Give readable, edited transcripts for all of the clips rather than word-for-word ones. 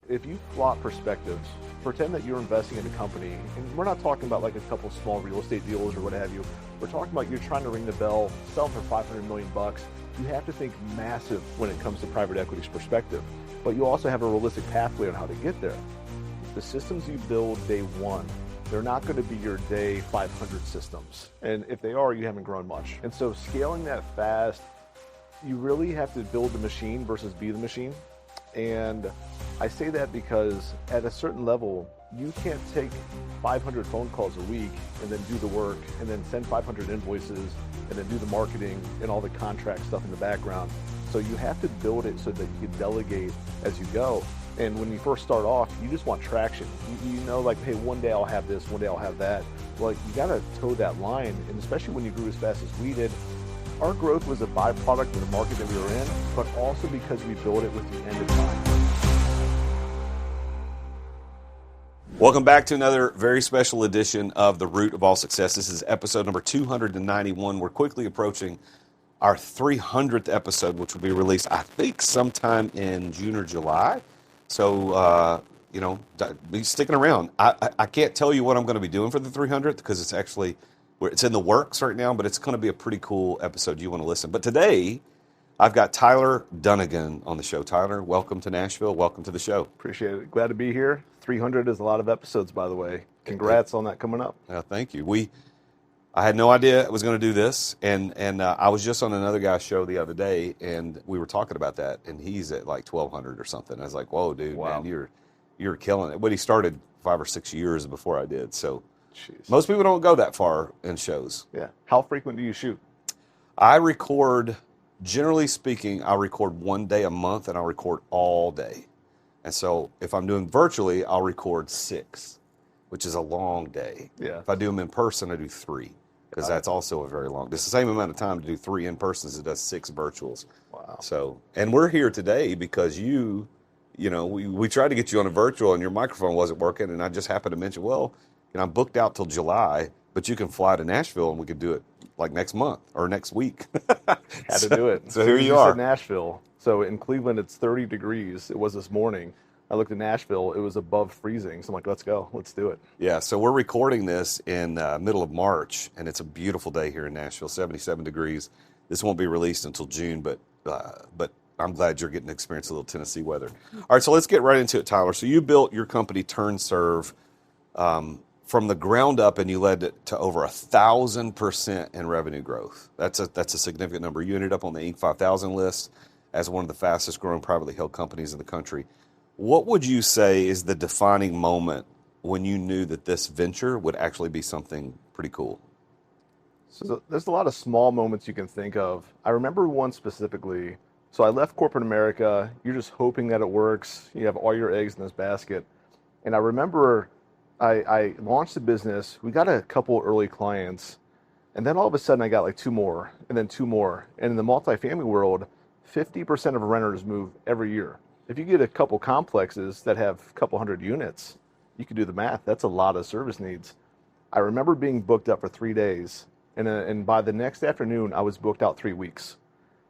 if you plot perspectives, pretend that you're investing in a company, and we're not talking about like a couple small real estate deals or what have you. We're talking about you're trying to ring the bell, sell them for 500 million bucks. You have to think massive when it comes to private equity's perspective, but you also have a realistic pathway on how to get there. The systems you build day one, they're not going to be your day 500 systems. And if they are, you haven't grown much. And so scaling that fast, you really have to build the machine versus be the machine. And I say that because at a certain level, you can't take 500 phone calls a week and then do the work and then send 500 invoices and then do the marketing and all the contract stuff in the background. So you have to build it so that you can delegate as you go. And when you first start off, you just want traction. You know, like, hey, one day I'll have this, one day I'll have that. Well, you got to toe that line. And especially when you grew as fast as we did, our growth was a byproduct of the market that we were in, but also because we built it with the end in mind. Welcome back to another very special edition of The Root of All Success. This is episode number 291. We're quickly approaching our 300th episode, which will be released, I think, sometime in June or July. So, be sticking around. I can't tell you what I'm going to be doing for the 300th because it's in the works right now, but it's going to be a pretty cool episode. You want to listen. But today, I've got Tyler Dunagin on the show. Tyler, welcome to Nashville. Welcome to the show. Appreciate it. Glad to be here. 300 is a lot of episodes, by the way. Congrats on that coming up. Thank you. I had no idea I was going to do this, and I was just on another guy's show the other day, and we were talking about that, and he's at like 1,200 or something. I was like, whoa, dude, wow. Man, you're killing it. But he started 5 or 6 years before I did, so jeez. Most people don't go that far in shows. Yeah. How frequent do you shoot? I record, generally speaking, I record 1 day a month, and I record all day. And so if I'm doing virtually, I'll record 6, which is a long day. Yeah. If I do them in person, I do 3, because that's also a very long. It's the same amount of time to do 3 in person as it does 6 virtuals. Wow. So, and we're here today because we tried to get you on a virtual and your microphone wasn't working, and I just happened to mention, I'm booked out till July, but you can fly to Nashville and we could do it like next month or next week. Had to do it. So here you are. Said Nashville. So in Cleveland, it's 30 degrees. It was this morning. I looked at Nashville. It was above freezing. So I'm like, let's go. Let's do it. Yeah. So we're recording this in middle of March, and it's a beautiful day here in Nashville, 77 degrees. This won't be released until June, but I'm glad you're getting to experience a little Tennessee weather. All right. So let's get right into it, Tyler. So you built your company, TurnServe, from the ground up, and you led it to over 1,000% in revenue growth. That's a significant number. You ended up on the Inc. 5000 list as one of the fastest growing privately held companies in the country. What would you say is the defining moment when you knew that this venture would actually be something pretty cool? So there's a lot of small moments you can think of. I remember one specifically. So I left corporate America. You're just hoping that it works. You have all your eggs in this basket. And I remember I launched the business. We got a couple early clients. And then all of a sudden I got like 2 more and then 2 more. And in the multifamily world, 50% of renters move every year. If you get a couple complexes that have a couple hundred units, you can do the math. That's a lot of service needs. I remember being booked up for 3 days. And by the next afternoon, I was booked out 3 weeks.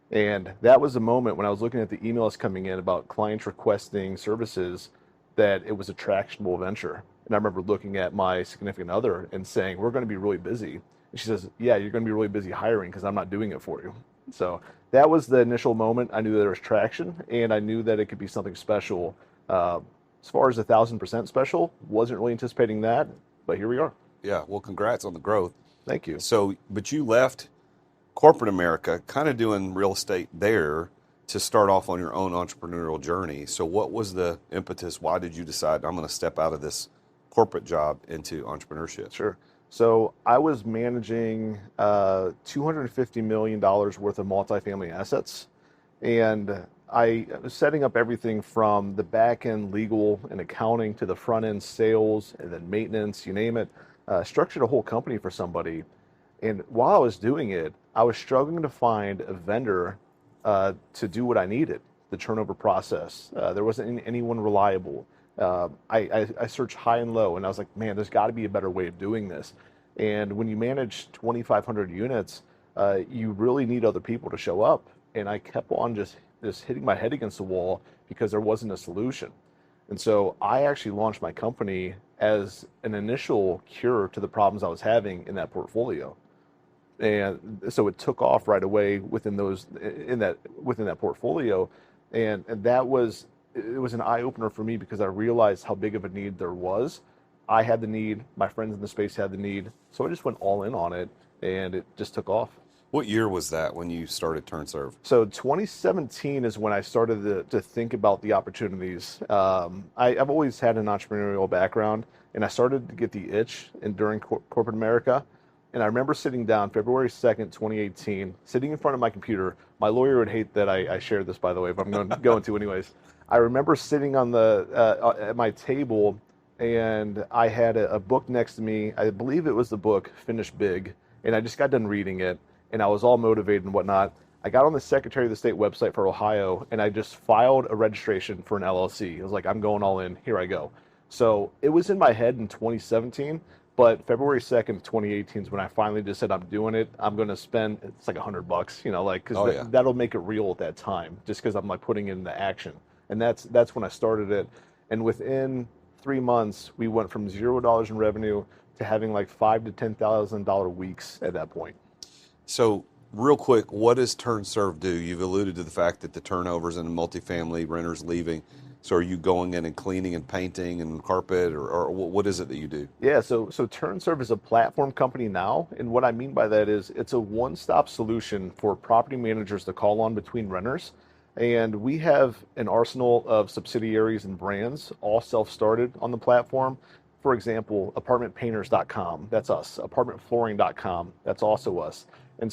And that was a moment when I was looking at the emails coming in about clients requesting services that it was a tractionable venture. And I remember looking at my significant other and saying, we're going to be really busy. And she says, yeah, you're going to be really busy hiring because I'm not doing it for you. So that was the initial moment. I knew that there was traction, and I knew that it could be something special. As far as 1,000% special, wasn't really anticipating that, but here we are. Yeah, well, congrats on the growth. Thank you. So, but you left corporate America, kind of doing real estate there, to start off on your own entrepreneurial journey. So what was the impetus? Why did you decide, I'm going to step out of this corporate job into entrepreneurship? Sure. So I was managing $250 million worth of multifamily assets, and I was setting up everything from the back end legal and accounting to the front end sales and then maintenance, you name it. Structured a whole company for somebody. And while I was doing it, I was struggling to find a vendor to do what I needed, the turnover process. There wasn't anyone reliable. I searched high and low, and I was like, man, there's got to be a better way of doing this. And when you manage 2,500 units, you really need other people to show up. And I kept on just hitting my head against the wall because there wasn't a solution. And so I actually launched my company as an initial cure to the problems I was having in that portfolio. And so it took off right away within that portfolio, and that was it was an eye opener for me because I realized how big of a need there was. I had the need, my friends in the space had the need, so I just went all in on it, and it just took off. What year was that when you started TurnServe? So 2017 is when I started to think about the opportunities. I've always had an entrepreneurial background, and I started to get the itch during corporate America. And I remember sitting down February 2nd, 2018, sitting in front of my computer. My lawyer would hate that I shared this, by the way, but I'm going to anyways. I remember sitting on at my table, and I had a book next to me. I believe it was the book Finish Big, and I just got done reading it, and I was all motivated and whatnot. I got on the Secretary of the State website for Ohio, and I just filed a registration for an LLC. I was like, I'm going all in. Here I go. So it was in my head in 2017, but February 2nd, 2018 is when I finally just said, I'm doing it. I'm going to spend, it's like $100, like, because Oh yeah. that'll make it real at that time, just because I'm like putting it into action. And that's when I started it. And within 3 months, we went from $0 in revenue to having like $5,000 to $10,000 weeks at that point. So real quick, what does TurnServe do? You've alluded to the fact that the turnovers in multifamily renters leaving. So are you going in and cleaning and painting and carpet, or what is it that you do? Yeah, so TurnServe is a platform company now, and what I mean by that is it's a one-stop solution for property managers to call on between renters. And we have an arsenal of subsidiaries and brands, all self-started on the platform. For example, apartmentpainters.com, that's us. Apartmentflooring.com, that's also us. And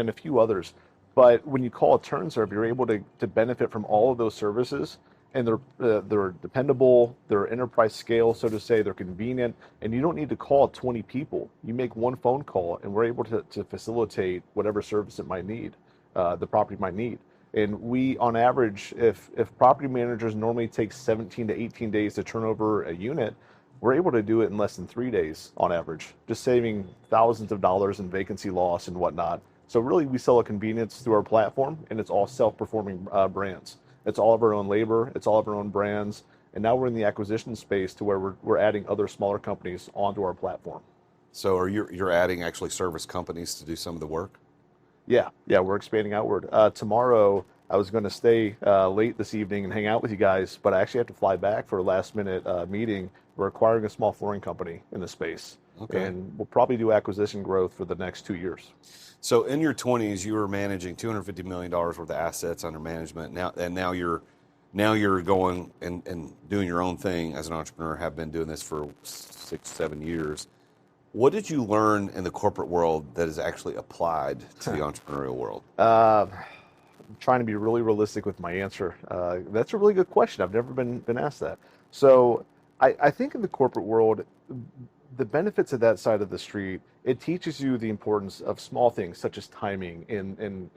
a few others. But when you call a TurnServe, you're able to benefit from all of those services, and they're dependable, they're enterprise scale, so to say, they're convenient, and you don't need to call 20 people. You make one phone call, and we're able to facilitate whatever service it might need, the property might need. And we, on average, if property managers normally take 17 to 18 days to turn over a unit, we're able to do it in less than 3 days on average, just saving thousands of dollars in vacancy loss and whatnot. So really, we sell a convenience through our platform, and it's all self-performing brands. It's all of our own labor, it's all of our own brands, and now we're in the acquisition space to where we're adding other smaller companies onto our platform. So you're adding actually service companies to do some of the work? Yeah, we're expanding outward. Tomorrow, I was going to stay late this evening and hang out with you guys, but I actually have to fly back for a last-minute meeting. We're acquiring a small flooring company in the space, Okay. and we'll probably do acquisition growth for the next 2 years. So in your 20s, you were managing $250 million worth of assets under management. Now you're going and doing your own thing as an entrepreneur. Have been doing this for 6-7 years. What did you learn in the corporate world that is actually applied to the entrepreneurial world? I'm trying to be really realistic with my answer. That's a really good question. I've never been asked that. So I think in the corporate world, the benefits of that side of the street, it teaches you the importance of small things such as timing and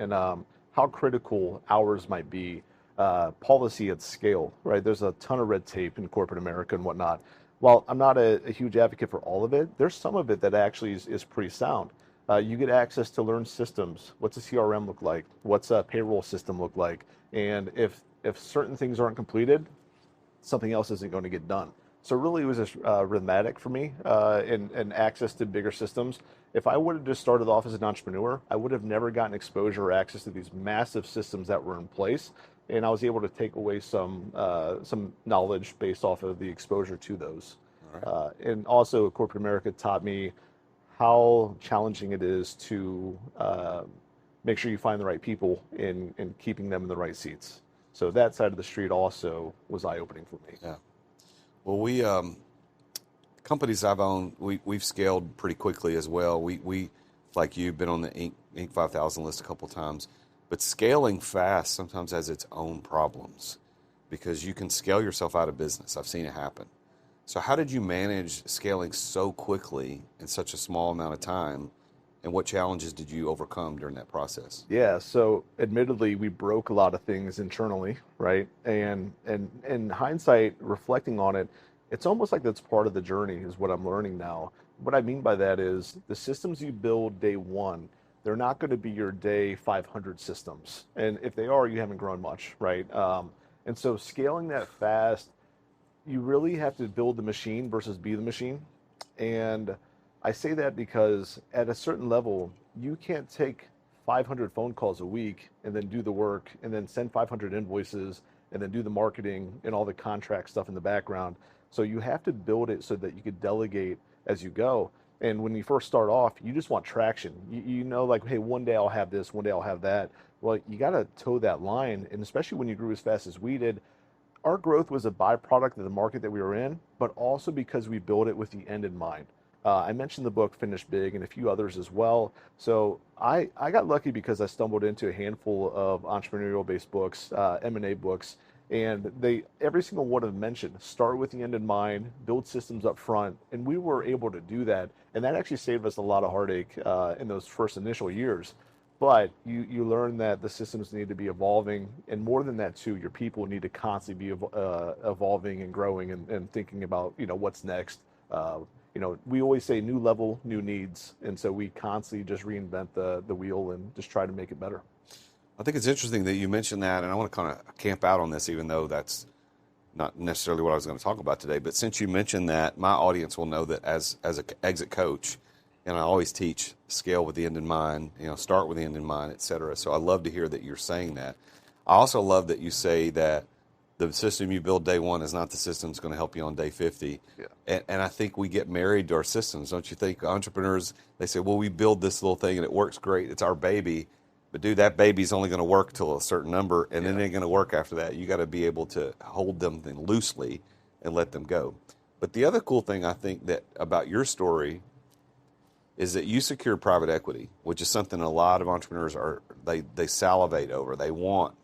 how critical hours might be, policy at scale, right? There's a ton of red tape in corporate America and whatnot. While I'm not a huge advocate for all of it, there's some of it that actually is pretty sound. You get access to learn systems. What's a CRM look like? What's a payroll system look like? And if certain things aren't completed, something else isn't going to get done. So really, it was just rhythmic for me and access to bigger systems. If I would have just started off as an entrepreneur, I would have never gotten exposure or access to these massive systems that were in place, and I was able to take away some knowledge based off of the exposure to those. All right. And also, corporate America taught me how challenging it is to make sure you find the right people and keeping them in the right seats. So that side of the street also was eye-opening for me. Yeah. Well, we companies I've owned, we've scaled pretty quickly as well. We like you've been on the Inc. 5000 list a couple of times, but scaling fast sometimes has its own problems because you can scale yourself out of business. I've seen it happen. So how did you manage scaling so quickly in such a small amount of time, and what challenges did you overcome during that process? Yeah, so admittedly, we broke a lot of things internally, right? And in hindsight, reflecting on it, it's almost like that's part of the journey, is what I'm learning now. What I mean by that is the systems you build day one, they're not going to be your day 500 systems. And if they are, you haven't grown much, right? And so scaling that fast, you really have to build the machine versus be the machine. And I say that because at a certain level, you can't take 500 phone calls a week and then do the work and then send 500 invoices and then do the marketing and all the contract stuff in the background. So you have to build it so that you could delegate as you go. And when you first start off, you just want traction. You know, like, hey, one day I'll have this, one day I'll have that. Well, you got to toe that line. And especially when you grew as fast as we did, our growth was a byproduct of the market that we were in, but also because we built it with the end in mind. I mentioned the book Finish Big and a few others as well. So I got lucky because I stumbled into a handful of entrepreneurial based books, M&A books, and they every single one of them mentioned start with the end in mind, build systems up front, and we were able to do that. And that actually saved us a lot of heartache in those first initial years. But you learn that the systems need to be evolving, and more than that too, your people need to constantly be evolving and growing and thinking about what's next. We always say new level, new needs, and so we constantly just reinvent the wheel and just try to make it better. I think it's interesting that you mentioned that, and I want to kind of camp out on this, even though that's not necessarily what I was going to talk about today. But since you mentioned that, my audience will know that as an exit coach, and I always teach scale with the end in mind, start with the end in mind, et cetera. So I love to hear that you're saying that. I also love that you say that the system you build day one is not the system that's going to help you on day 50. Yeah. And I think we get married to our systems, don't you think? Entrepreneurs, they say, well, we build this little thing and it works great. It's our baby. But dude, that baby's only going to work till a certain number, and then it ain't going to work after that. You got to be able to hold them loosely and let them go. But the other cool thing I think that about your story is that you secured private equity, which is something a lot of entrepreneurs they salivate over. They want.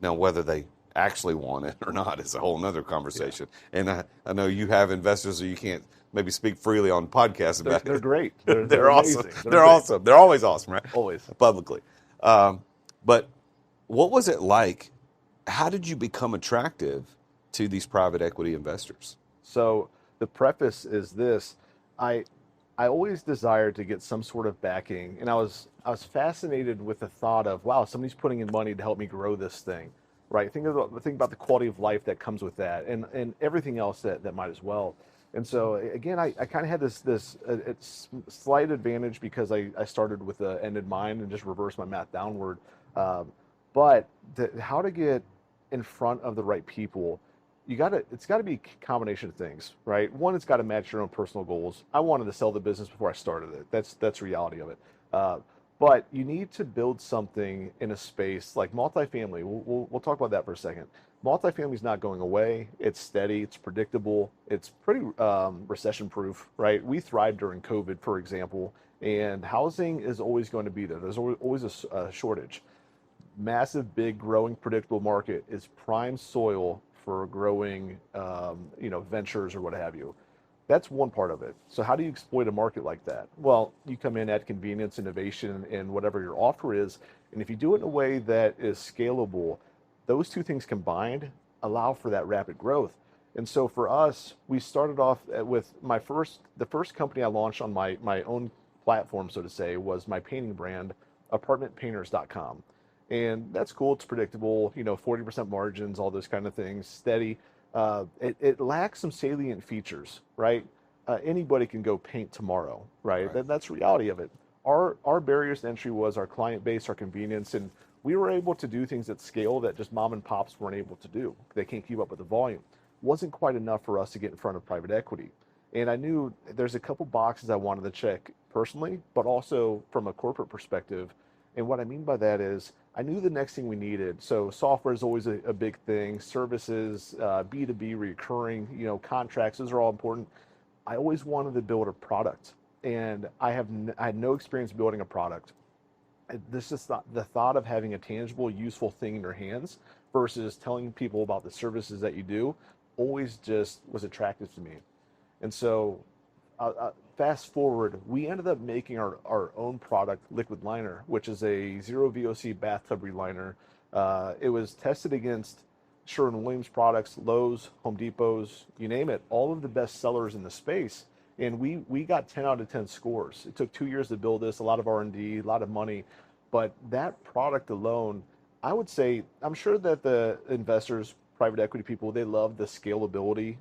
Now, whether they actually want it or not is a whole nother conversation. Yeah. And I know you have investors, so you can't maybe speak freely on podcasts about it. They're great. They're awesome. They're awesome. They're always awesome, right? Always. Publicly. But what was it like? How did you become attractive to these private equity investors? So the preface is this: I always desired to get some sort of backing, and I was fascinated with the thought of, wow, somebody's putting in money to help me grow this thing, right? Think about the quality of life that comes with that, and everything else that might as well. And so again, I kind of had this slight advantage because I started with the end in mind and just reversed my math downward. But how to get in front of the right people, it's got to be a combination of things, right? One, it's got to match your own personal goals. I wanted to sell the business before I started it. That's the reality of it. But you need to build something in a space like multifamily. We'll talk about that for a second. Multifamily is not going away. It's steady. It's predictable. It's pretty recession proof, right? We thrived during COVID, for example, and housing is always going to be there. There's always a shortage. Massive, big, growing, predictable market is prime soil for growing, ventures or what have you. That's one part of it. So how do you exploit a market like that? Well, you come in at convenience, innovation, and whatever your offer is. And if you do it in a way that is scalable, those two things combined allow for that rapid growth. And so for us, we started off with the first company I launched on my own platform, so to say, was my painting brand, apartmentpainters.com. And that's cool. It's predictable, 40% margins, all those kind of things, steady. It lacks some salient features, right? Anybody can go paint tomorrow, right? That's the reality of it. Our barriers to entry was our client base, our convenience, and we were able to do things at scale that just mom and pops weren't able to do. They can't keep up with the volume. Wasn't quite enough for us to get in front of private equity. And I knew there's a couple boxes I wanted to check personally, but also from a corporate perspective. And what I mean by that is I knew the next thing we needed. So software is always a big thing. Services, B2B, recurring, contracts, those are all important. I always wanted to build a product, and I had no experience building a product. This is the thought of having a tangible, useful thing in your hands versus telling people about the services that you do always just was attractive to me. And so fast forward, we ended up making our own product, Liquid Liner, which is a zero VOC bathtub reliner. It was tested against Sherwin-Williams products, Lowe's, Home Depot's, you name it, all of the best sellers in the space. And we got 10 out of 10 scores. It took 2 years to build this, a lot of R&D, a lot of money. But that product alone, I would say, I'm sure that the investors private equity people, they love the scalability.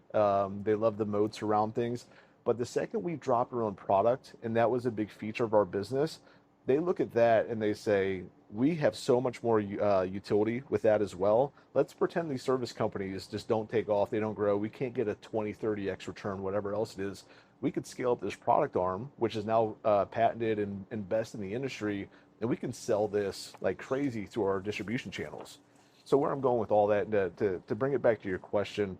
They love the moats around things. But the second we dropped our own product, and that was a big feature of our business, they look at that and they say, we have so much more utility with that as well. Let's pretend these service companies just don't take off, they don't grow. We can't get a 20, 30x return, whatever else it is. We could scale up this product arm, which is now patented and best in the industry, and we can sell this like crazy through our distribution channels. So where I'm going with all that, to bring it back to your question,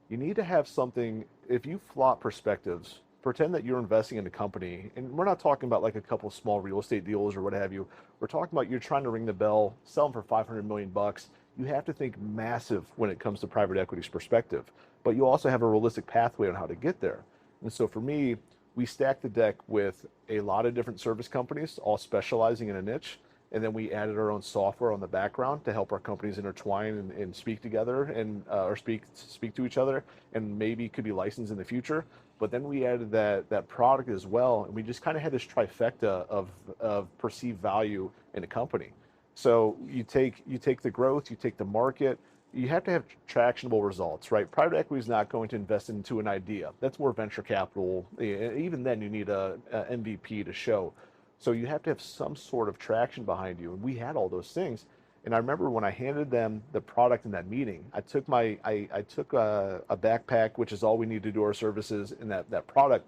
you need to have something. If you flop perspectives, pretend that you're investing in a company, and we're not talking about like a couple small real estate deals or what have you. We're talking about you're trying to ring the bell, sell them for 500 million bucks. You have to think massive when it comes to private equity's perspective, but you also have a realistic pathway on how to get there. And so for me, we stacked the deck with a lot of different service companies, all specializing in a niche. And then we added our own software on the background to help our companies intertwine and speak together and or speak to each other, and maybe could be licensed in the future. But then we added that product as well, and we just kind of had this trifecta of perceived value in a company. So you take the growth, you take the market. You have to have tractionable results, right? Private equity is not going to invest into an idea. That's more venture capital. Even then, you need a MVP to show. So you have to have some sort of traction behind you. And we had all those things. And I remember when I handed them the product in that meeting, I took a backpack, which is all we need to do our services, and that product.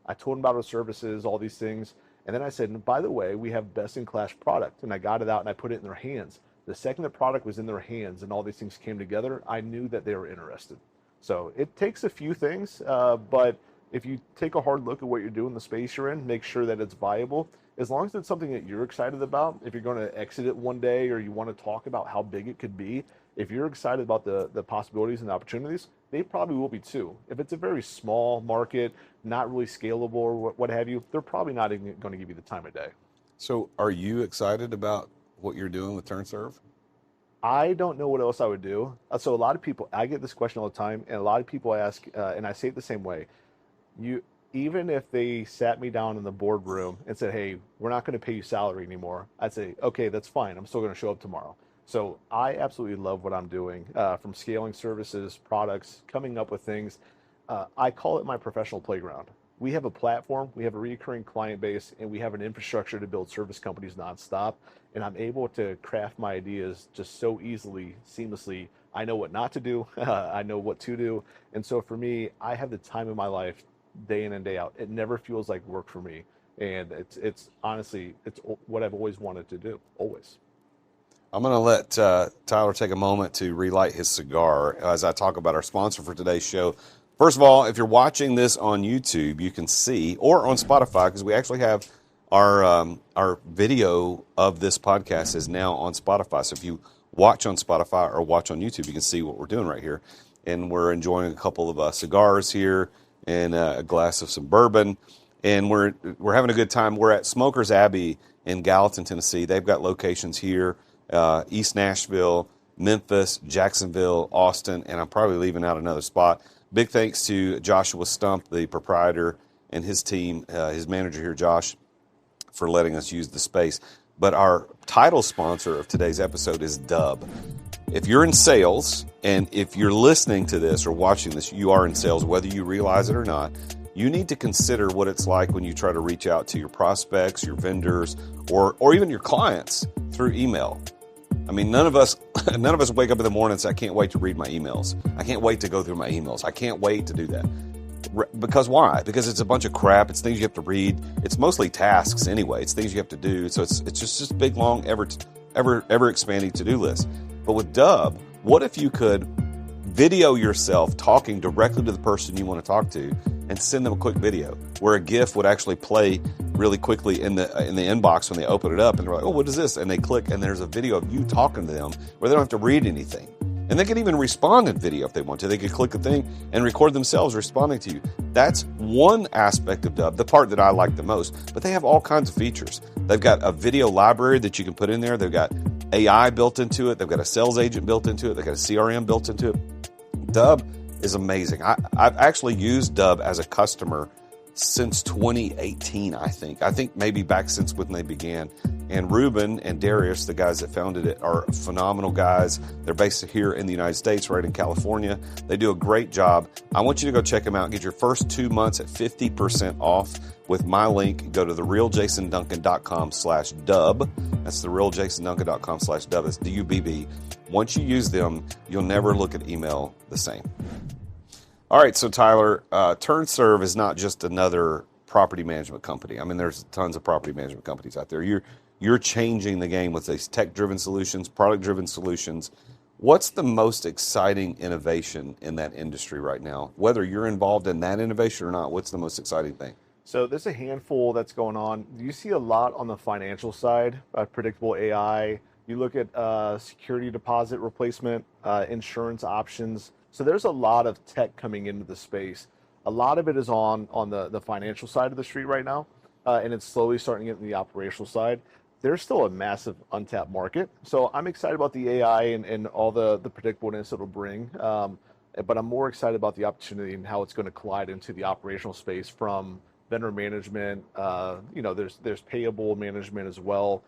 I told them about our services, all these things. And then I said, and by the way, we have best in class product. And I got it out and I put it in their hands. The second the product was in their hands and all these things came together, I knew that they were interested. So it takes a few things, but if you take a hard look at what you're doing, the space you're in, make sure that it's viable. As long as it's something that you're excited about, if you're going to exit it one day or you want to talk about how big it could be, if you're excited about the possibilities and the opportunities, they probably will be too. If it's a very small market, not really scalable or what have you, they're probably not even going to give you the time of day. So are you excited about what you're doing with TurnServe? I don't know what else I would do. So a lot of people, I get this question all the time, and a lot of people ask, and I say it the same way. Even if they sat me down in the boardroom and said, hey, we're not going to pay you salary anymore, I'd say, okay, that's fine. I'm still going to show up tomorrow. So I absolutely love what I'm doing, from scaling services, products, coming up with things. I call it my professional playground. We have a platform, we have a recurring client base, and we have an infrastructure to build service companies nonstop. And I'm able to craft my ideas just so easily, seamlessly. I know what not to do. I know what to do. And so for me, I have the time in my life, day in and day out. It never feels like work for me. And it's honestly, it's what I've always wanted to do, always. I'm going to let Tyler take a moment to relight his cigar as I talk about our sponsor for today's show. First of all, if you're watching this on YouTube, you can see, or on Spotify, because we actually have our video of this podcast is now on Spotify. So if you watch on Spotify or watch on YouTube, you can see what we're doing right here. And we're enjoying a couple of cigars here and a glass of some bourbon. And we're having a good time. We're at Smokers Abbey in Gallatin, Tennessee. They've got locations here, East Nashville, Memphis, Jacksonville, Austin, and I'm probably leaving out another spot. Big thanks to Joshua Stump, the proprietor, and his team, his manager here, Josh, for letting us use the space. But our title sponsor of today's episode is Dub. If you're in sales, and if you're listening to this or watching this, you are in sales, whether you realize it or not, you need to consider what it's like when you try to reach out to your prospects, your vendors, or even your clients through email. I mean, none of us wake up in the morning and say, I can't wait to read my emails. I can't wait to go through my emails. I can't wait to do that. Because why? Because it's a bunch of crap. It's things you have to read. It's mostly tasks anyway. It's things you have to do. So it's just a big, long, ever expanding to-do list. But with Dub, what if you could video yourself talking directly to the person you want to talk to and send them a quick video where a GIF would actually play really quickly in the inbox when they open it up, and they're like, oh, what is this? And they click, and there's a video of you talking to them where they don't have to read anything. And they could even respond in video if they want to. They could click a thing and record themselves responding to you. That's one aspect of Dub, the part that I like the most. But they have all kinds of features. They've got a video library that you can put in there. They've got AI built into it. They've got a sales agent built into it. They've got a CRM built into it. Dub is amazing. I've actually used Dub as a customer since 2018, I think. I think maybe back since when they began. And Ruben and Darius, the guys that founded it, are phenomenal guys. They're based here in the United States, right in California. They do a great job. I want you to go check them out. Get your first 2 months at 50% off with my link. Go to therealjasonduncan.com/dub. That's therealjasonduncan.com/dub. It's DUBB. Once you use them, you'll never look at email the same. All right, so Tyler, TurnServe is not just another property management company. I mean, there's tons of property management companies out there. You're changing the game with these tech-driven solutions, product-driven solutions. What's the most exciting innovation in that industry right now? Whether you're involved in that innovation or not, what's the most exciting thing? So there's a handful that's going on. You see a lot on the financial side, predictable AI. You look at security deposit replacement, insurance options. So there's a lot of tech coming into the space. A lot of it is on the financial side of the street right now, and it's slowly starting to get in the operational side. There's still a massive untapped market. So I'm excited about the AI and all the predictableness it'll bring. But I'm more excited about the opportunity and how it's going to collide into the operational space from vendor management. There's payable management as well.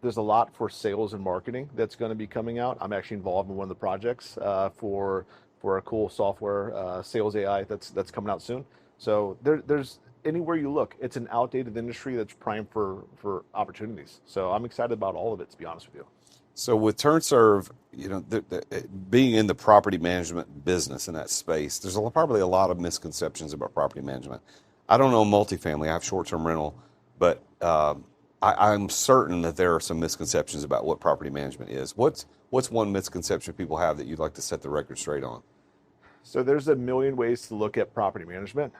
There's a lot for sales and marketing that's going to be coming out. I'm actually involved in one of the projects for a cool software sales AI that's coming out soon. So there's anywhere you look, it's an outdated industry that's primed for opportunities. So I'm excited about all of it, to be honest with you. So with TurnServe, being in the property management business in that space, there's probably a lot of misconceptions about property management. I don't know multifamily. I have short-term rental, but I'm certain that there are some misconceptions about what property management is. What's one misconception people have that you'd like to set the record straight on? So there's a million ways to look at property management.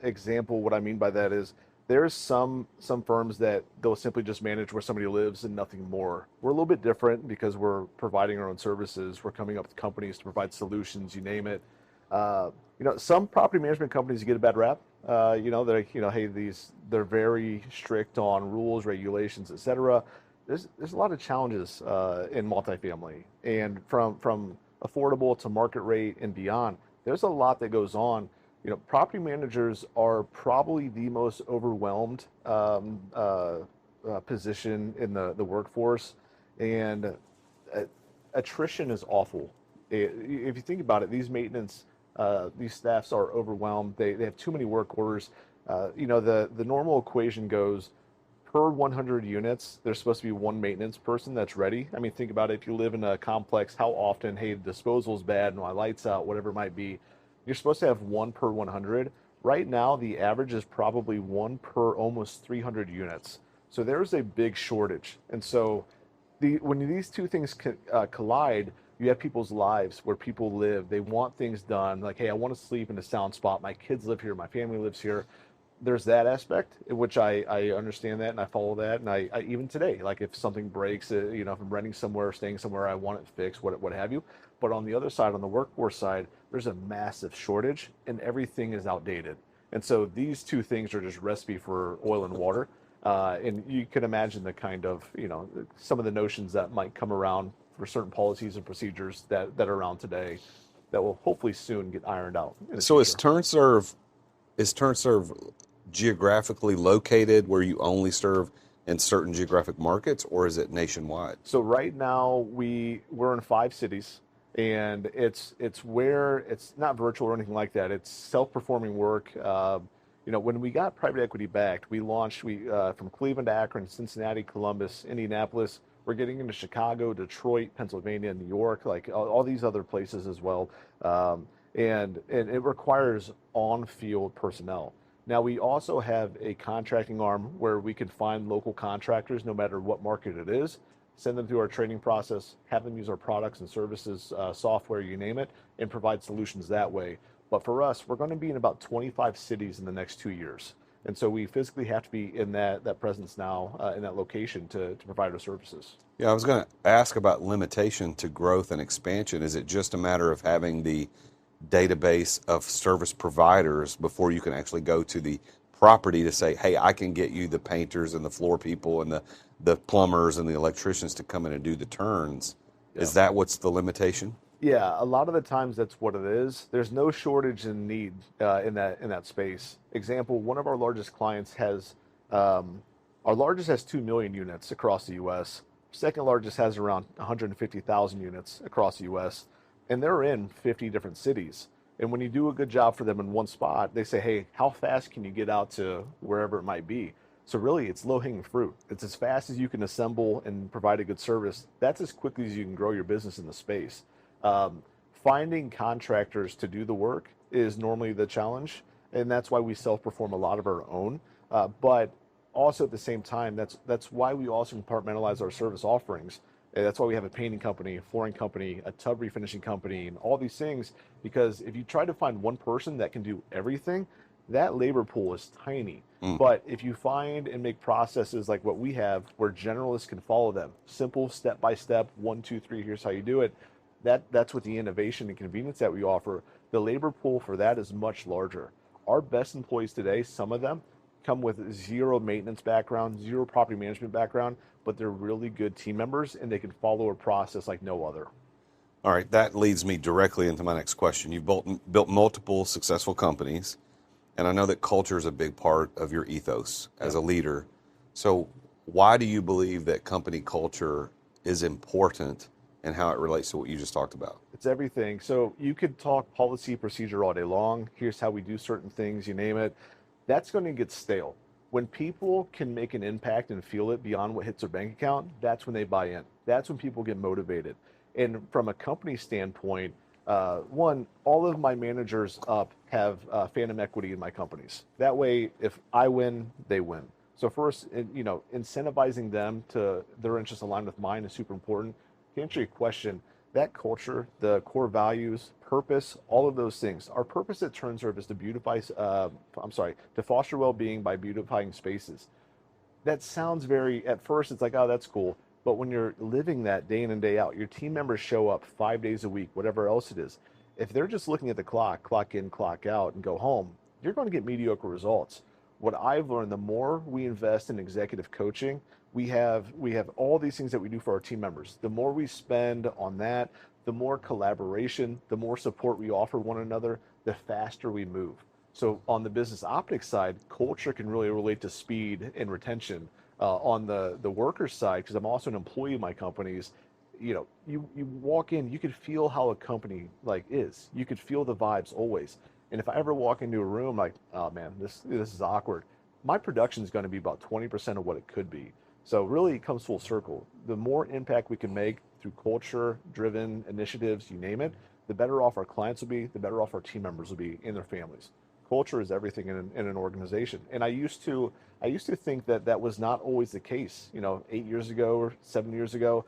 Example, what I mean by that is there's some firms that they'll simply just manage where somebody lives and nothing more. We're a little bit different because we're providing our own services. We're coming up with companies to provide solutions, you name it. Some property management companies get a bad rap. They're very strict on rules, regulations, et cetera. There's a lot of challenges in multifamily, and from affordable to market rate and beyond. There's a lot that goes on. Property managers are probably the most overwhelmed position in the workforce, and attrition is awful. If you think about it, these staffs are overwhelmed. They have too many work orders. The normal equation goes per 100 units, there's supposed to be one maintenance person that's ready. I mean, think about it. If you live in a complex, how often, hey, the disposal's bad, my light's out, whatever it might be. You're supposed to have one per 100. Right now, the average is probably one per almost 300 units. So there's a big shortage. And so when these two things collide, you have people's lives where people live. They want things done. Like, hey, I want to sleep in a sound spot. My kids live here. My family lives here. There's that aspect, which I understand that and I follow that. And I even today, like if something breaks, if I'm renting somewhere, staying somewhere, I want it fixed, what have you. But on the other side, on the workforce side, there's a massive shortage and everything is outdated. And so these two things are just recipe for oil and water. And you can imagine the kind of, some of the notions that might come around for certain policies and procedures that are around today that will hopefully soon get ironed out. So is TurnServe geographically located where you only serve in certain geographic markets, or is it nationwide? So right now we're in 5 cities, and it's where it's not virtual or anything like that. It's self-performing work. When we got private equity backed, we launched from Cleveland to Akron, Cincinnati, Columbus, Indianapolis. We're getting into Chicago, Detroit, Pennsylvania, New York, like all these other places as well. And it requires on-field personnel. Now, we also have a contracting arm where we can find local contractors, no matter what market it is, send them through our training process, have them use our products and services, software, you name it, and provide solutions that way. But for us, we're going to be in about 25 cities in the next 2 years. And so we physically have to be in that presence now, in that location to provide our services. Yeah, I was going to ask about limitation to growth and expansion. Is it just a matter of having the database of service providers before you can actually go to the property to say, hey, I can get you the painters and the floor people and the plumbers and the electricians to come in and do the turns? Yeah. Is that what's the limitation? Yeah, a lot of the times that's what it is. There's no shortage in need in that space. Example, one of our largest clients has Our largest has 2 million units across the US. Second largest has around 150,000 units across the US. And they're in 50 different cities. And when you do a good job for them in one spot, they say, hey, how fast can you get out to wherever it might be? So really, it's low-hanging fruit. It's as fast as you can assemble and provide a good service. That's as quickly as you can grow your business in the space. Um, Finding contractors to do the work is normally the challenge, and that's why we self-perform a lot of our own. But also at the same time, that's why we also compartmentalize our service offerings. And that's why we have a painting company, a flooring company, a tub refinishing company, and all these things. Because if you try to find one person that can do everything, that labor pool is tiny. But if you find and make processes like what we have, where generalists can follow them, simple step by step, 1, 2, 3, here's how you do it. That's what the innovation and convenience that we offer. The labor pool for that is much larger. Our best employees today, some of them come with zero maintenance background, zero property management background, but they're really good team members and they can follow a process like no other. All right, that leads me directly into my next question. You've built multiple successful companies, and I know that culture is a big part of your ethos as a leader. So why do you believe that company culture is important and how it relates to what you just talked about? It's everything. So you could talk policy, procedure all day long. Here's how we do certain things, you name it. That's going to get stale. When people can make an impact and feel it beyond what hits their bank account, that's when they buy in. That's when people get motivated. And from a company standpoint, one, all of my managers up have phantom equity in my companies. That way, if I win, they win. So first, incentivizing them to their interests aligned with mine is super important. To answer your question, that culture, the core values, purpose, all of those things. Our purpose at TurnServe is to foster well-being by beautifying spaces. That sounds at first it's like, oh, that's cool. But when you're living that day in and day out, your team members show up 5 days a week, whatever else it is. If they're just looking at the clock in, clock out, and go home, you're going to get mediocre results. What I've learned, the more we invest in executive coaching, we have all these things that we do for our team members. The more we spend on that, the more collaboration, the more support we offer one another, the faster we move. So on the business optics side, culture can really relate to speed and retention. On the worker side, because I'm also an employee of my companies, you walk in, you could feel how a company is. You could feel the vibes always. And if I ever walk into a room like, oh man, this is awkward, my production is going to be about 20% of what it could be. So really it comes full circle. The more impact we can make through culture-driven initiatives, you name it, the better off our clients will be, the better off our team members will be and their families. Culture is everything in an organization. And I used to think that was not always the case, 8 years ago or 7 years ago.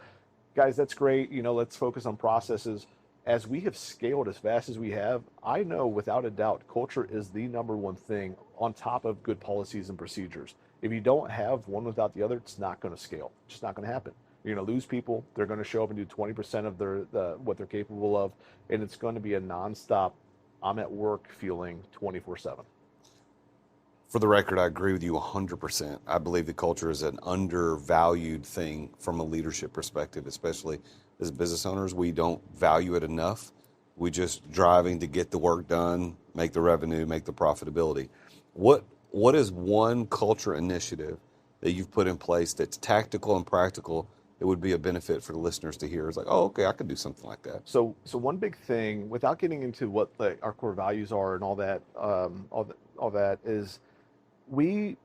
Guys, that's great. Let's focus on processes. As we have scaled as fast as we have, I know without a doubt, culture is the number one thing on top of good policies and procedures. If you don't have one without the other, it's not going to scale. It's just not going to happen. You're going to lose people. They're going to show up and do 20% of what they're capable of, and it's going to be a nonstop, I'm at work feeling 24/7. For the record, I agree with you 100%. I believe the culture is an undervalued thing from a leadership perspective, especially as business owners. We don't value it enough. We're just driving to get the work done, make the revenue, make the profitability. What is one culture initiative that you've put in place that's tactical and practical that would be a benefit for the listeners to hear? It's like, oh, okay, I could do something like that. So one big thing, without getting into what our core values are and all that is, we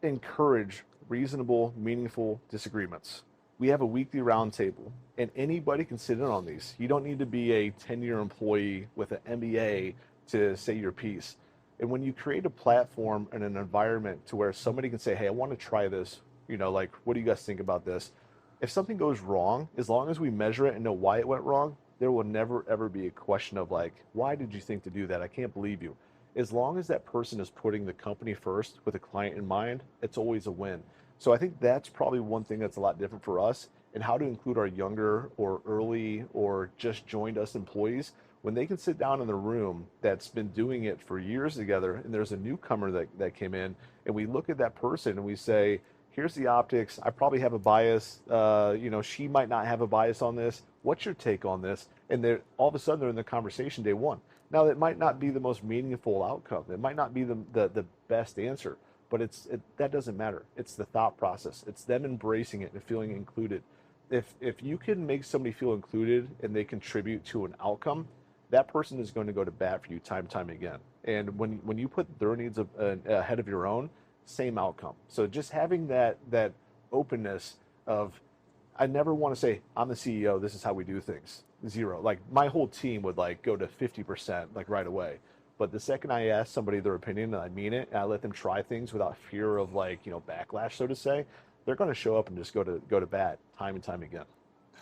encourage reasonable, meaningful disagreements. We have a weekly roundtable, and anybody can sit in on these. You don't need to be a 10-year employee with an MBA to say your piece. And when you create a platform and an environment to where somebody can say, hey, I want to try this, what do you guys think about this? If something goes wrong, as long as we measure it and know why it went wrong, there will never, ever be a question of why did you think to do that? I can't believe you. As long as that person is putting the company first with a client in mind, it's always a win. So I think that's probably one thing that's a lot different for us, and how to include our younger or early or just joined us employees when they can sit down in the room that's been doing it for years together, and there's a newcomer that came in, and we look at that person and we say, here's the optics. I probably have a bias. She might not have a bias on this. What's your take on this? And they're all of a sudden they're in the conversation day one. Now, it might not be the most meaningful outcome. It might not be the best answer. but that doesn't matter. It's the thought process. It's them embracing it and feeling included. If you can make somebody feel included and they contribute to an outcome, that person is going to go to bat for you time and time again. And when you put their needs ahead of your own, same outcome. So just having that openness of, I never want to say, I'm the CEO, this is how we do things. Zero. Like my whole team would like go to 50% like right away. But the second I ask somebody their opinion and I mean it, and I let them try things without fear of like, backlash, so to say, they're going to show up and just go to bat time and time again.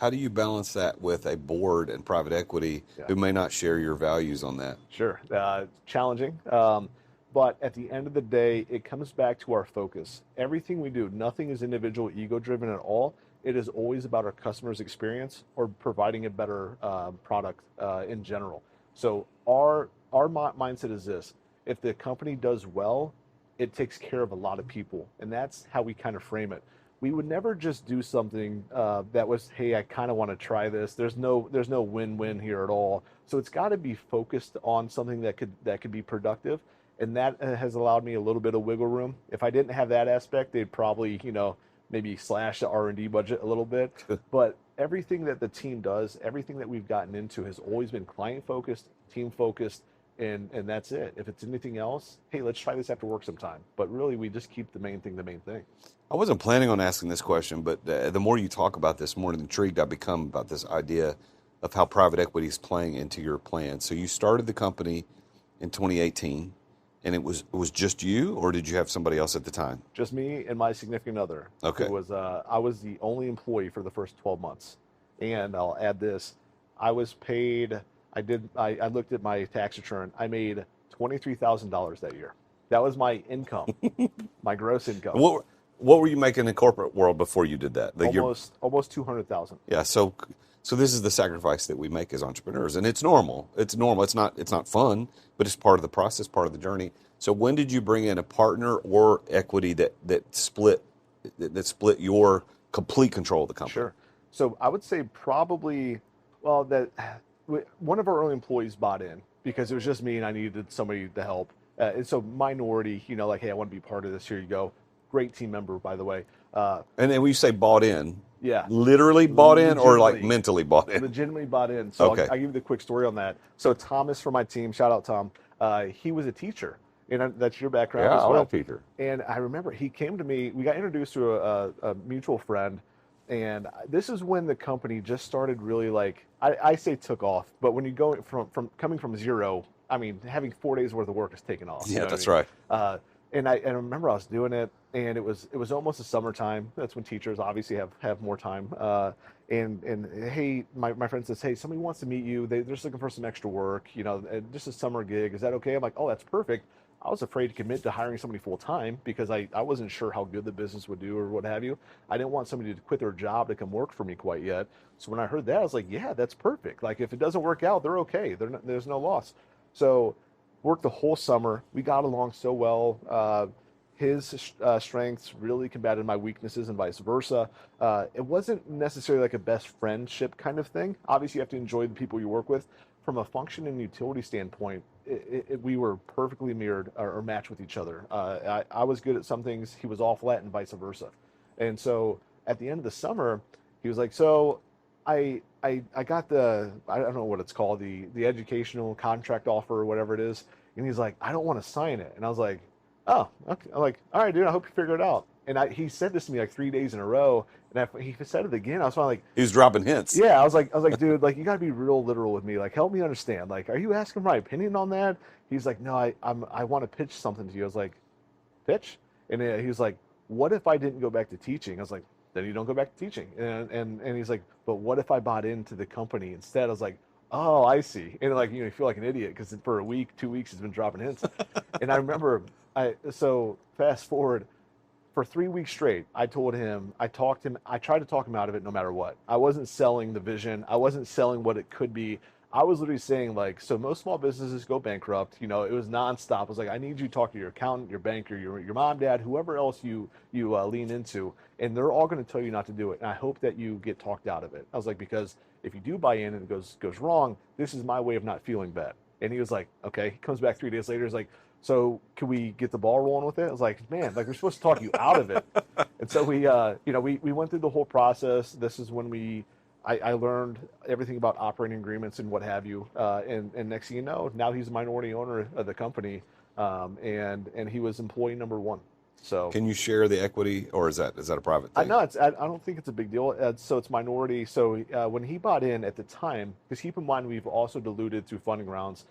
How do you balance that with a board and private equity who may not share your values on that? Sure. Challenging. But at the end of the day, it comes back to our focus. Everything we do, nothing is individual ego driven at all. It is always about our customer's experience or providing a better product in general. So our mindset is this: if the company does well, it takes care of a lot of people, and that's how we kind of frame it. We would never just do something that was, hey, I kind of want to try this. There's no win-win here at all. So it's got to be focused on something that could be productive, and that has allowed me a little bit of wiggle room. If I didn't have that aspect, they'd probably maybe slash the R&D budget a little bit. But everything that the team does, everything that we've gotten into has always been client-focused, team-focused, and that's it. If it's anything else, hey, let's try this after work sometime. But really, we just keep the main thing the main thing. I wasn't planning on asking this question, but the more you talk about this, the more intrigued I become about this idea of how private equity is playing into your plan. So you started the company in 2018. And it was just you, or did you have somebody else at the time? Just me and my significant other. Okay. It was I was the only employee for the first 12 months. And I'll add this: I was paid. I looked at my tax return. I made $23,000 that year. That was my income, my gross income. What were you making in the corporate world before you did that? Almost 200,000. Yeah. So this is the sacrifice that we make as entrepreneurs, and it's normal. It's normal. It's not fun, but it's part of the process, part of the journey. So when did you bring in a partner or equity that split your complete control of the company? Sure. So I would say probably, that one of our early employees bought in because it was just me and I needed somebody to help. And so minority, like, hey, I want to be part of this. Here you go. Great team member, by the way. And then when you say bought in, yeah, literally bought in or like mentally bought in? Legitimately bought in. So okay. I'll give you the quick story on that. So Thomas from my team, shout out Tom, he was a teacher. And that's your background as well. Yeah, I was a teacher. And I remember he came to me, we got introduced to a mutual friend, and this is when the company just started really like, I say took off, but when you go from coming from zero, I mean, having 4 days worth of work is taken off. Yeah, that's right. And I remember I was doing it, and it was almost the summertime. That's when teachers obviously have more time. And hey, my friend says, hey, somebody wants to meet you. They're just looking for some extra work, just a summer gig. Is that okay? I'm like, oh, that's perfect. I was afraid to commit to hiring somebody full time because I wasn't sure how good the business would do or what have you. I didn't want somebody to quit their job to come work for me quite yet. So when I heard that, I was like, yeah, that's perfect. Like if it doesn't work out, they're okay. There's no loss. So worked the whole summer. We got along so well. His strengths really combated my weaknesses and vice versa. It wasn't necessarily like a best friendship kind of thing. Obviously, you have to enjoy the people you work with. From a function and utility standpoint, we were perfectly mirrored or matched with each other. I was good at some things, he was awful at, and vice versa. And so at the end of the summer, he was like, so I got I don't know what it's called, the educational contract offer or whatever it is. And he's like, I don't want to sign it. And I was like, oh, okay. I'm like, all right, dude, I hope you figure it out. And he said this to me like 3 days in a row. And he said it again. I was finally like, he was dropping hints. Yeah, I was like, dude, like you got to be real literal with me. Like, help me understand. Like, are you asking my opinion on that? He's like, no, I want to pitch something to you. I was like, pitch? And he was like, what if I didn't go back to teaching? I was like, then you don't go back to teaching. And he's like, but what if I bought into the company instead? I was like, oh, I see. And like, you feel like an idiot because for a week, 2 weeks, he's been dropping hints. And I remember, so fast forward, for 3 weeks straight, I tried to talk him out of it no matter what. I wasn't selling the vision. I wasn't selling what it could be. I was literally saying like, so most small businesses go bankrupt. It was nonstop. I was like, I need you to talk to your accountant, your banker, your mom, dad, whoever else you lean into, and they're all going to tell you not to do it. And I hope that you get talked out of it. I was like, because if you do buy in and it goes wrong, this is my way of not feeling bad. And he was like, okay. He comes back 3 days later. He's like, So can we get the ball rolling with it? I was like, man, like we're supposed to talk you out of it. And so we went through the whole process. This is when I learned everything about operating agreements and what have you. And next thing you know, now he's a minority owner of the company, and he was employee number one. So Can you share the equity, or is that a private I thing? know I don't think it's a big deal. So it's minority. So when he bought in at the time, because keep in mind we've also diluted through funding rounds.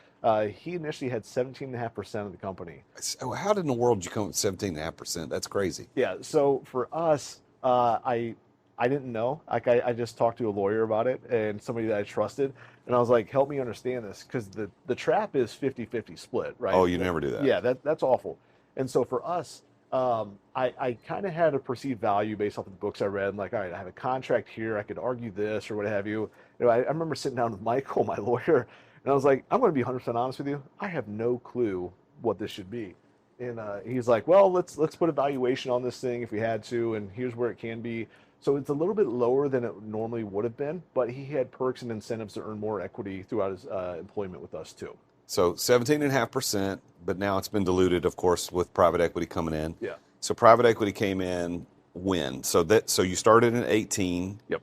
He initially had 17.5% of the company. So how did in the world did you come up with 17.5%? That's crazy. Yeah. So for us, I didn't know. Like I just talked to a lawyer about it and somebody that I trusted, and I was like, help me understand this because the trap is 50-50 split, right? Oh, you never do that. Yeah, that's awful. And so for us, I kind of had a perceived value based off of the books I read. I'm like, all right, I have a contract here. I could argue this or what have you. I remember sitting down with Michael, my lawyer, and I was like, I'm going to be 100% honest with you. I have no clue what this should be. And he's like, well, let's put a valuation on this thing if we had to, and here's where it can be. So it's a little bit lower than it normally would have been, but he had perks and incentives to earn more equity throughout his employment with us too. So 17.5%, but now it's been diluted, of course, with private equity coming in. Yeah. So private equity came in when? So you started in 18. Yep.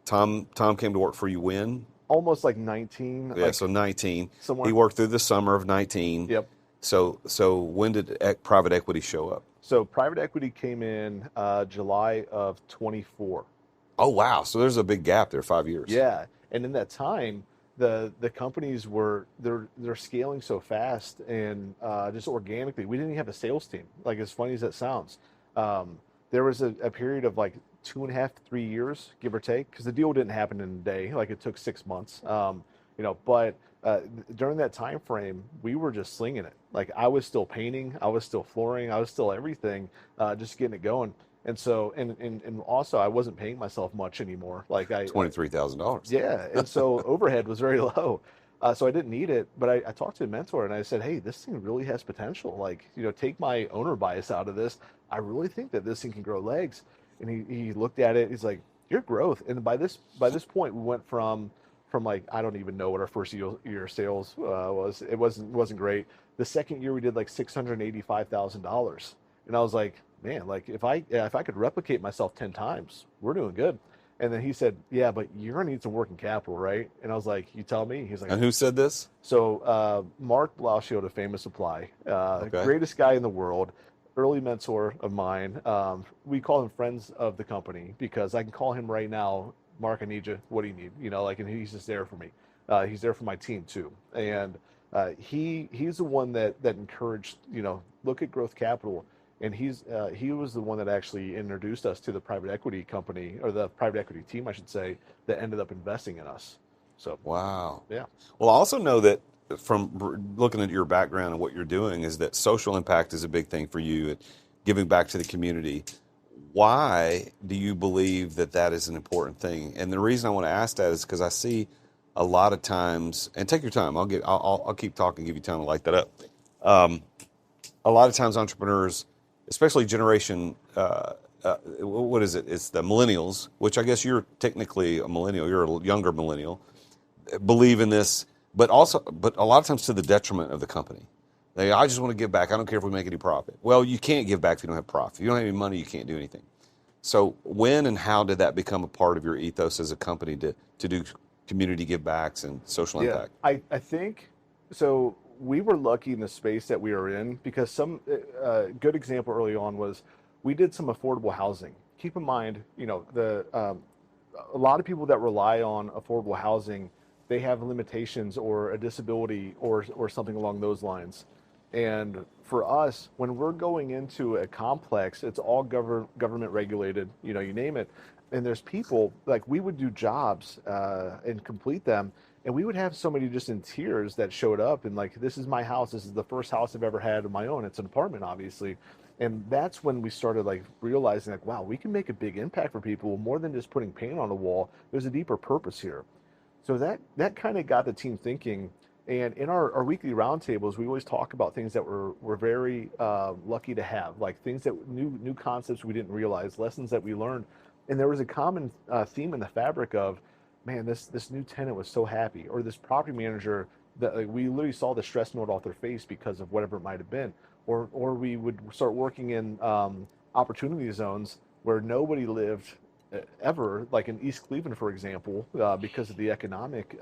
Tom came to work for you when? Almost like 19. Yeah, like so 19. somewhere. He worked through the summer of 19. Yep. So when did private equity show up? So private equity came in July of 24. Oh, wow. So there's a big gap there, 5 years. Yeah, and in that time, the companies they're scaling so fast and just organically. We didn't even have a sales team. Like as funny as that sounds, there was a period of like 2.5, 3 years, give or take, because the deal didn't happen in a day. Like it took 6 months. But during that time frame, we were just slinging it. Like I was still painting, I was still flooring, I was still everything, just getting it going. And so, and also, I wasn't paying myself much anymore. Like $23,000. yeah, and so overhead was very low, so I didn't need it. But I talked to a mentor and I said, "Hey, this thing really has potential. Like, take my owner bias out of this. I really think that this thing can grow legs." And he looked at it. He's like, "Your growth." And by this point, we went from like I don't even know what our first year sales was. It wasn't great. The second year we did like $685,000, and I was like, man, like if I could replicate myself 10 times, we're doing good. And then he said, yeah, but you're gonna need some working capital, right? And I was like, you tell me. He's like, And who said this? so Mark Blauschild of Famous Supply, Okay. greatest guy in the world, early mentor of mine. We call him friends of the company because I can call him right now, Mark, I need you. What do you need? And he's just there for me. He's there for my team too. And he's the one that encouraged, look at growth capital. And he was the one that actually introduced us to the private equity company, or the private equity team, I should say, that ended up investing in us. So Wow. yeah. Well, I also know that from looking at your background and what you're doing is that social impact is a big thing for you, and giving back to the community. Why do you believe that is an important thing? And the reason I want to ask that is because I see a lot of times, and take your time. I'll keep talking, give you time to light that up. A lot of times entrepreneurs, especially generation, what is it? It's the millennials, which I guess you're technically a millennial. You're a younger millennial. Believe in this, but a lot of times to the detriment of the company. I just want to give back. I don't care if we make any profit. Well, you can't give back if you don't have profit. If you don't have any money, you can't do anything. So when and how did that become a part of your ethos as a company to do community give backs and social impact? I think so. We were lucky in the space that we were in because some good example early on was we did some affordable housing. Keep in mind, a lot of people that rely on affordable housing, they have limitations or a disability or something along those lines. And for us, when we're going into a complex, it's all government regulated, you name it. And there's people, like we would do jobs and complete them. And we would have somebody just in tears that showed up and like, this is my house. This is the first house I've ever had of my own. It's an apartment, obviously. And that's when we started like realizing like, wow, we can make a big impact for people more than just putting paint on the wall. There's a deeper purpose here. So that kind of got the team thinking. And in our weekly roundtables, we always talk about things that we're very lucky to have, like things that new concepts we didn't realize, lessons that we learned. And there was a common theme in the fabric of, man, this new tenant was so happy, or this property manager that like, we literally saw the stress note off their face because of whatever it might have been, or we would start working in opportunity zones where nobody lived ever, like in East Cleveland, for example, because of the economic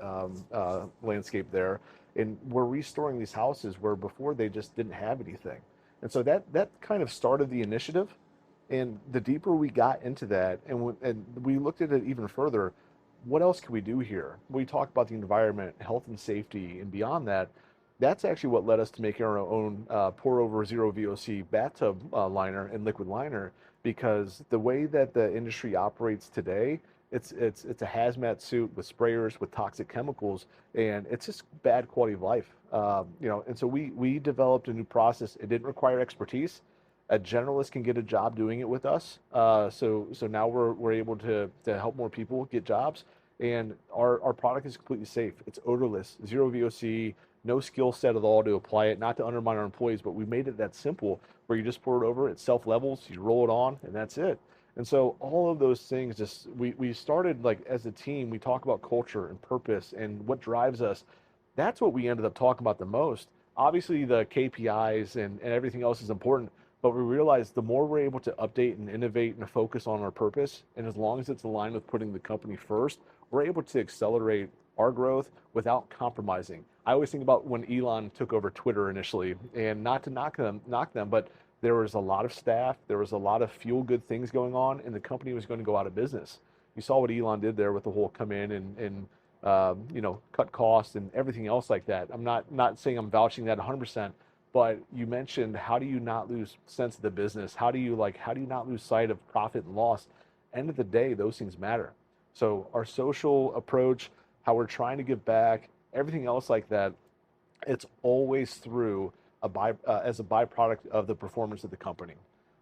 landscape there. And we're restoring these houses where before they just didn't have anything. And so that kind of started the initiative. And the deeper we got into that, and we looked at it even further, what else can we do here? We talk about the environment, health and safety, and beyond that. That's actually what led us to making our own pour over zero VOC bathtub liner and liquid liner, because the way that the industry operates today, it's a hazmat suit with sprayers with toxic chemicals, and it's just bad quality of life. And so we developed a new process. It didn't require expertise. A generalist can get a job doing it with us. So now we're able to help more people get jobs, and our product is completely safe. It's odorless, zero VOC, no skill set at all to apply it. Not to undermine our employees, but we made it that simple where you just pour it over. It self levels. You roll it on, and that's it. And so all of those things, just we started like as a team. We talk about culture and purpose and what drives us. That's what we ended up talking about the most. Obviously, the KPIs and everything else is important, but we realized the more we're able to update and innovate and focus on our purpose, and as long as it's aligned with putting the company first, we're able to accelerate our growth without compromising. I always think about when Elon took over Twitter initially, and not to knock them, but there was a lot of staff, there was a lot of feel good things going on, and the company was going to go out of business. You saw what Elon did there with the whole come in and cut costs and everything else like that. I'm not saying I'm vouching that 100%, but you mentioned, how do you not lose sense of the business? How do you not lose sight of profit and loss? End of the day, those things matter. So our social approach, how we're trying to give back, everything else like that, it's always through as a byproduct of the performance of the company.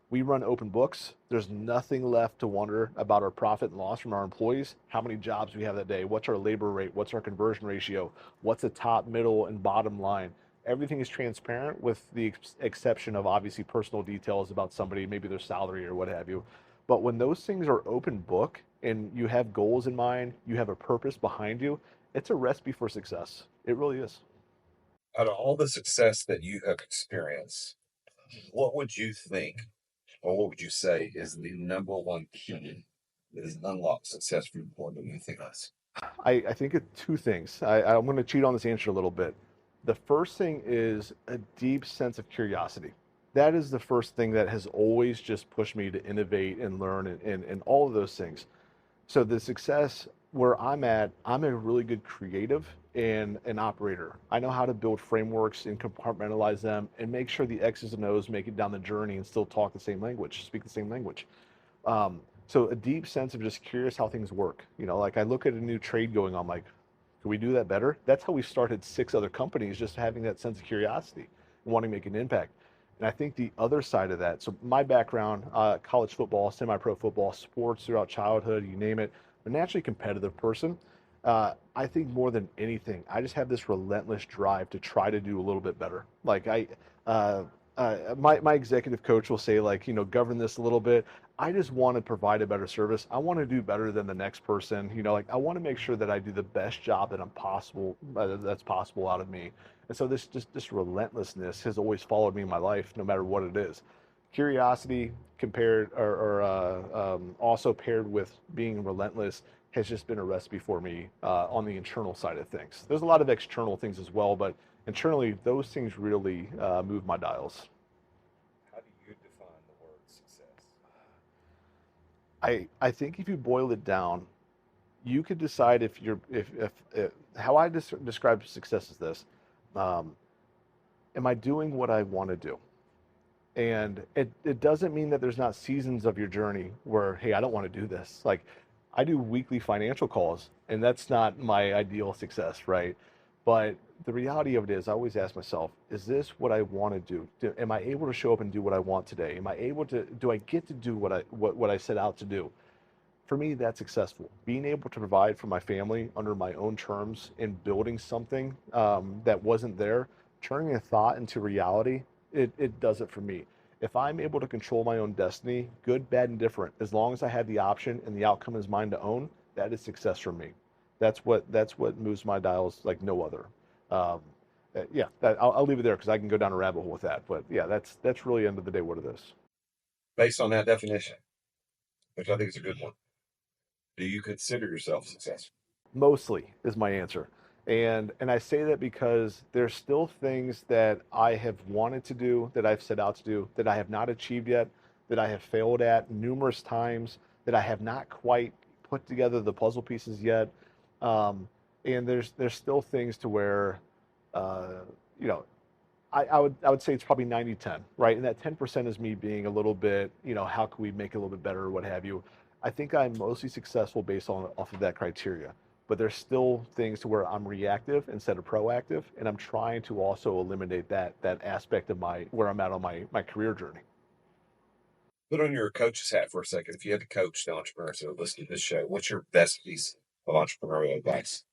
We run open books. There's nothing left to wonder about our profit and loss from our employees. How many jobs we have that day? What's our labor rate? What's our conversion ratio? What's the top, middle, and bottom line? Everything is transparent with the exception of obviously personal details about somebody, maybe their salary or what have you. But when those things are open book and you have goals in mind, you have a purpose behind you, it's a recipe for success. It really is. Out of all the success that you have experienced, what would you think, or what would you say is the number one key that has unlocked success for you more than anything else? I think of two things. I'm going to cheat on this answer a little bit. The first thing is a deep sense of curiosity. That is the first thing that has always just pushed me to innovate and learn and all of those things. So the success where I'm at, I'm a really good creative and an operator. I know how to build frameworks and compartmentalize them and make sure the X's and O's make it down the journey and still talk the same language, speak the same language. So a deep sense of just curious how things work. Like I look at a new trade going on, like, can we do that better? That's how we started 6 other companies, just having that sense of curiosity and wanting to make an impact. And I think the other side of that, so my background, college football, semi-pro football, sports throughout childhood, you name it, a naturally competitive person. I think more than anything, I just have this relentless drive to try to do a little bit better. Like my executive coach will say, like, govern this a little bit. I just want to provide a better service. I want to do better than the next person. Like I want to make sure that I do the best job that's possible out of me. And so this relentlessness has always followed me in my life, no matter what it is. Curiosity compared or also paired with being relentless has just been a recipe for me on the internal side of things. There's a lot of external things as well, but internally, those things really move my dials. How do you define the word success? I think if you boil it down, you could decide if how I describe success is this: um, am I doing what I want to do? And it doesn't mean that there's not seasons of your journey where, hey, I don't want to do this. Like I do weekly financial calls, and that's not my ideal success, right? But the reality of it is, I always ask myself, is this what I want to do? Am I able to show up and do what I want today? Do I get to do what I set out to do? For me, that's successful. Being able to provide for my family under my own terms and building something that wasn't there, turning a thought into reality, it does it for me. If I'm able to control my own destiny, good, bad, and different, as long as I have the option and the outcome is mine to own, that is success for me. That's what moves my dials like no other. Yeah, I'll leave it there because I can go down a rabbit hole with that. But yeah, that's really end of the day what it is. Based on that definition, which I think is a good one, do you consider yourself successful? Mostly is my answer. And I say that because there's still things that I have wanted to do, that I've set out to do, that I have not achieved yet, that I have failed at numerous times, that I have not quite put together the puzzle pieces yet. And there's still things to where, uh, you know, I would say it's probably 90-10, right? And that 10% is me being a little bit, how can we make it a little bit better or what have you. I think I'm mostly successful based on off of that criteria. But there's still things to where I'm reactive instead of proactive, and I'm trying to also eliminate that aspect of where I'm at on my career journey. Put on your coach's hat for a second. If you had to coach the entrepreneurs that are listening to this show, what's your best piece of entrepreneurial advice?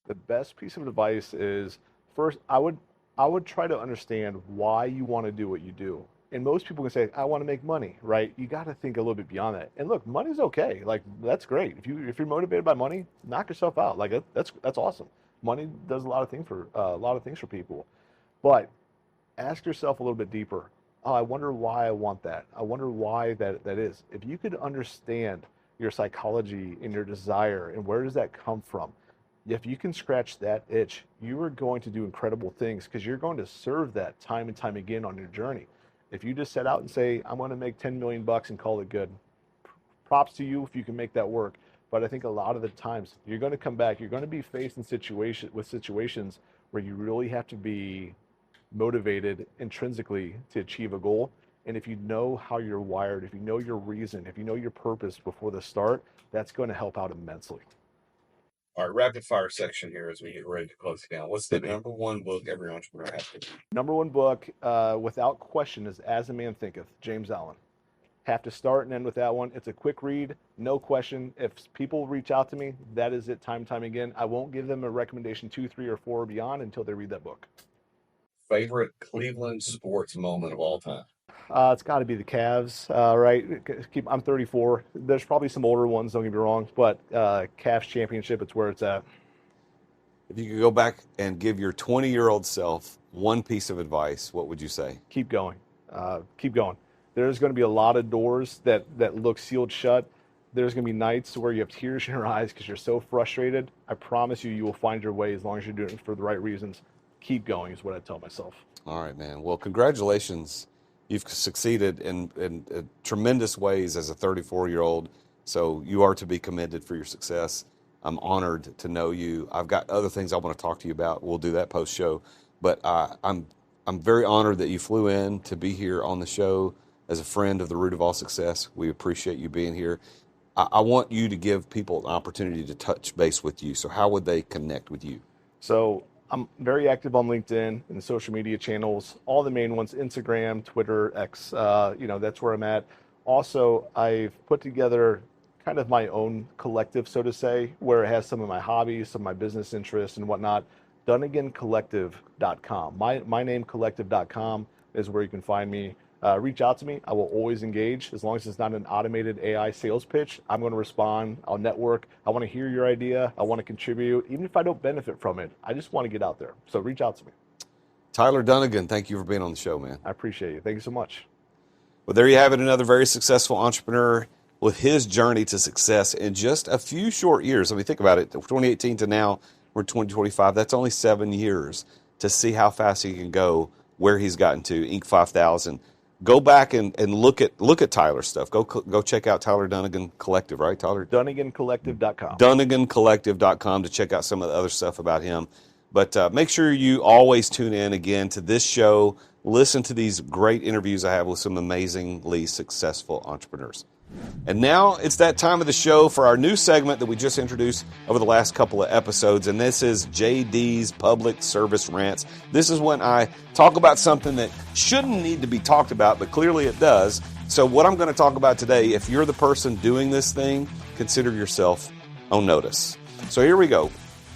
The best piece of advice is first, I would try to understand why you want to do what you do. And most people can say, I want to make money, right? You got to think a little bit beyond that. And look, money's okay. Like that's great. If you're motivated by money, knock yourself out. Like that's awesome. Money does a lot of things for people. But ask yourself a little bit deeper. Oh, I wonder why I want that. I wonder why that is. If you could understand your psychology and your desire and where does that come from, if you can scratch that itch, you are going to do incredible things because you're going to serve that time and time again on your journey. If you just set out and say, I'm going to make 10 million bucks and call it good, props to you if you can make that work. But I think a lot of the times you're going to come back, you're going to be faced in situations where you really have to be motivated intrinsically to achieve a goal. And if you know how you're wired, if you know your reason, if you know your purpose before the start, that's going to help out immensely. All right, rapid fire section here as we get ready to close it down. What's the number one book every entrepreneur has to read? Number one book, without question, is As a Man Thinketh, James Allen. Have to start and end with that one. It's a quick read, no question. If people reach out to me, that is it time and time again. I won't give them a recommendation 2, 3, or 4 or beyond until they read that book. Favorite Cleveland sports moment of all time? It's got to be the Cavs, right? I'm 34. There's probably some older ones, don't get me wrong, but Cavs championship, it's where it's at. If you could go back and give your 20-year-old self one piece of advice, what would you say? Keep going. Keep going. There's going to be a lot of doors that look sealed shut. There's going to be nights where you have tears in your eyes because you're so frustrated. I promise you will find your way as long as you're doing it for the right reasons. Keep going is what I tell myself. All right, man. Well, congratulations. You've succeeded in tremendous ways as a 34-year-old, so you are to be commended for your success. I'm honored to know you. I've got other things I want to talk to you about. We'll do that post-show, but I'm very honored that you flew in to be here on the show as a friend of the Root of All Success. We appreciate you being here. I want you to give people an opportunity to touch base with you. So how would they connect with you? So I'm very active on LinkedIn and the social media channels, all the main ones, Instagram, Twitter, X, that's where I'm at. Also, I've put together kind of my own collective, so to say, where it has some of my hobbies, some of my business interests and whatnot. DunaginCollective.com. My name, collective.com, is where you can find me. Reach out to me. I will always engage. As long as it's not an automated AI sales pitch, I'm going to respond. I'll network. I want to hear your idea. I want to contribute. Even if I don't benefit from it, I just want to get out there. So reach out to me. Tyler Dunagin, thank you for being on the show, man. I appreciate you. Thank you so much. Well, there you have it, another very successful entrepreneur with his journey to success in just a few short years. I mean, think about it. 2018 to now, we're 2025. That's only 7 years to see how fast he can go, where he's gotten to, Inc. 5000. Go back and look at Tyler's stuff. Go check out Tyler Dunagin Collective, right, Tyler? DunaginCollective.com. DunaginCollective.com to check out some of the other stuff about him. But make sure you always tune in again to this show. Listen to these great interviews I have with some amazingly successful entrepreneurs. And now it's that time of the show for our new segment that we just introduced over the last couple of episodes, and this is JD's Public Service Rants. This is when I talk about something that shouldn't need to be talked about, but clearly it does. So what I'm going to talk about today, if you're the person doing this thing, consider yourself on notice. So here we go.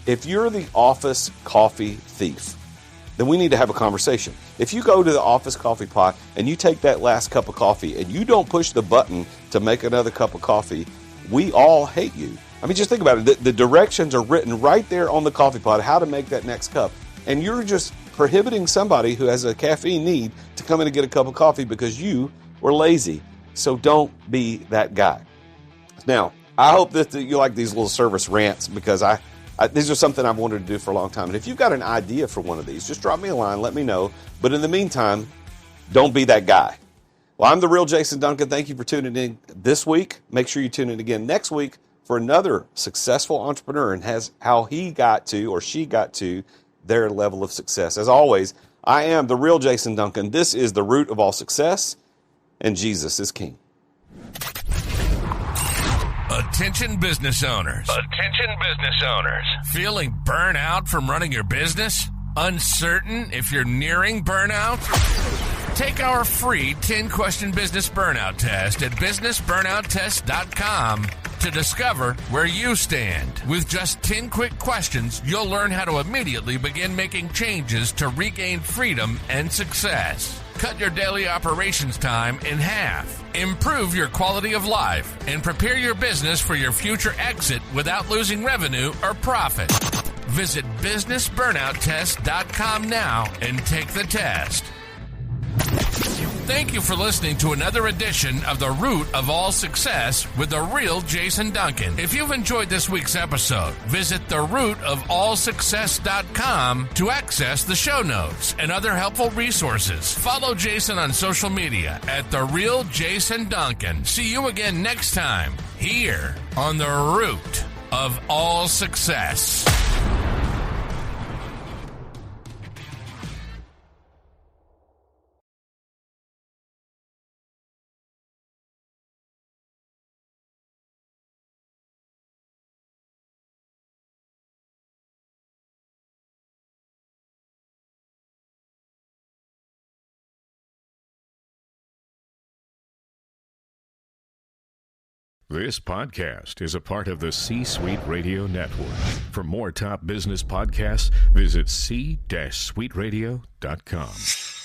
If you're the office coffee thief, then we need to have a conversation. If you go to the office coffee pot and you take that last cup of coffee and you don't push the button to make another cup of coffee, we all hate you. I mean, just think about it. The directions are written right there on the coffee pot, how to make that next cup. and you're just prohibiting somebody who has a caffeine need to come in and get a cup of coffee because you were lazy. So don't be that guy. Now, I hope that you like these little service rants, because these are something I've wanted to do for a long time. And if you've got an idea for one of these, just drop me a line, let me know. But in the meantime, don't be that guy. Well, I'm the real Jason Duncan. Thank you for tuning in this week. Make sure you tune in again next week for another successful entrepreneur and how he got to, or she got to, their level of success. As always, I am the real Jason Duncan. This is the root of all success, and Jesus is King. Attention business owners. Attention business owners. Feeling burnout from running your business? Uncertain if you're nearing burnout? Take our free 10-question business burnout test at businessburnouttest.com to discover where you stand. With just 10 quick questions, you'll learn how to immediately begin making changes to regain freedom and success. Cut your daily operations time in half. Improve your quality of life and prepare your business for your future exit without losing revenue or profit. Visit businessburnouttest.com now and take the test. Thank you for listening to another edition of The Root of All Success with the real Jason Duncan. If you've enjoyed this week's episode, visit therootofallsuccess.com to access the show notes and other helpful resources. Follow Jason on social media at The Real Jason Duncan. See you again next time here on The Root of All Success. This podcast is a part of the C-Suite Radio Network. For more top business podcasts, visit c-suiteradio.com.